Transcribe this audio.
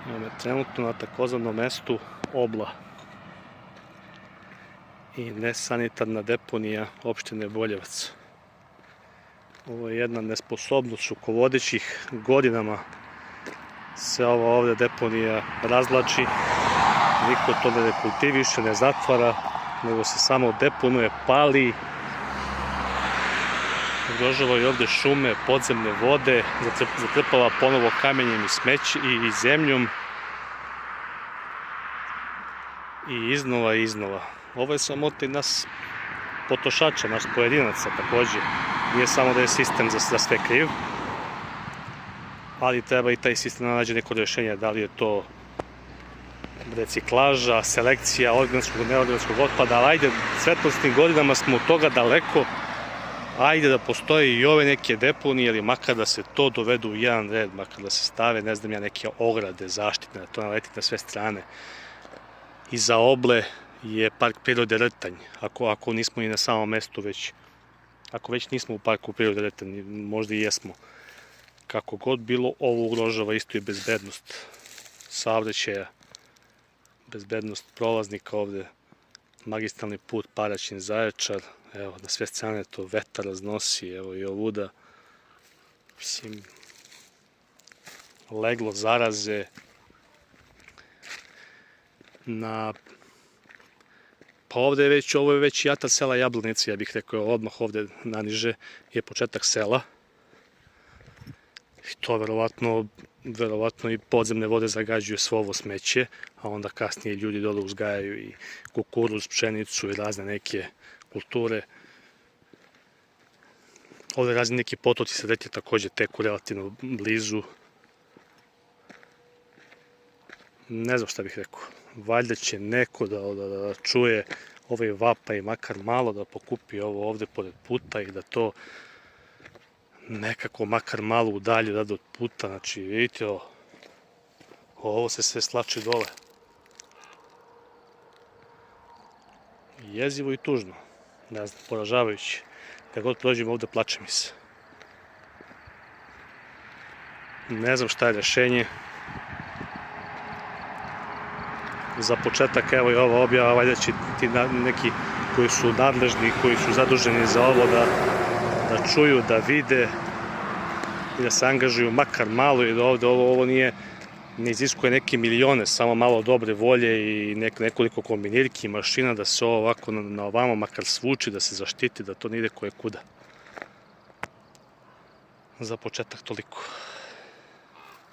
Evo me trenutno na takozvanom mestu Obla i nesanitarna deponija opštine Boljevac. Ovo je jedna nesposobnost rukovodećih, godinama se ova ovde deponija razvlači, niko to ne rekultiviše, ne zatvara, nego se samo deponuje, pali, ugrožava i ovde šume, podzemne vode, zatrpava ponovo kamenjem i zemljom i iznova. Ovo je sramota i nas potrošača, nas pojedinaca takođe. Nije samo da je sistem za sve kriv, ali treba i taj sistem da nađe neko rješenje, da li je to reciklaža, selekcija organskog, neorganskog otpada, ali ajde, svetlosnim godinama smo od toga daleko, ajde da postoje i ove neke deponije, ili makar da se to dovedu u jedan red, makar da se stave, ne znam ja, neke ograde zaštitne, da to naleti na sve strane. Iza Oble je park prirode Rtanj, ako nismo i na samom mestu već, ako već nismo u parku prirode Rtanj, možda i jesmo. Kako god bilo, ovo ugrožava isto i bezbednost saobraćaja, bezbednost prolaznika ovde, magistralni put Paraćin-Zaječar, evo, na sve strane to vetar raznosi, evo i ovuda, mislim, leglo zaraze, pa ovde je već, ovo je već i atar sela Jablanica, ja bih rekao, odmah ovde naniže je početak sela. I to verovatno i podzemne vode zagađuju svo ovo smeće, a onda kasnije ljudi dole uzgajaju i kukuruz, pšenicu i razne neke kulture. Ovde razni neki potoci se reke takođe teku relativno blizu. Ne znam šta bih rekao, valjda će neko da čuje ovaj vapaj, makar malo da pokupi ovo ovde pored puta i da to nekako makar malo udalje da od puta. Znači vidite ovo se sve slači dole. Jezivo i tužno, ne znam, poražavajuće. Kad god prođem ovde plače mi se. Ne znam šta je rešenje. Za početak, evo i ova objava, valjda će ti neki koji su nadležni, koji su zaduženi za ovo da čuju, da vide i da se angažuju makar malo i da ovde ovo ne iziskuje neke milione, samo malo dobre volje i nekoliko kombinirki, mašina, da se ovo ovako na ovamo makar svuči, da se zaštiti, da to ne ide koje kuda. Za početak toliko.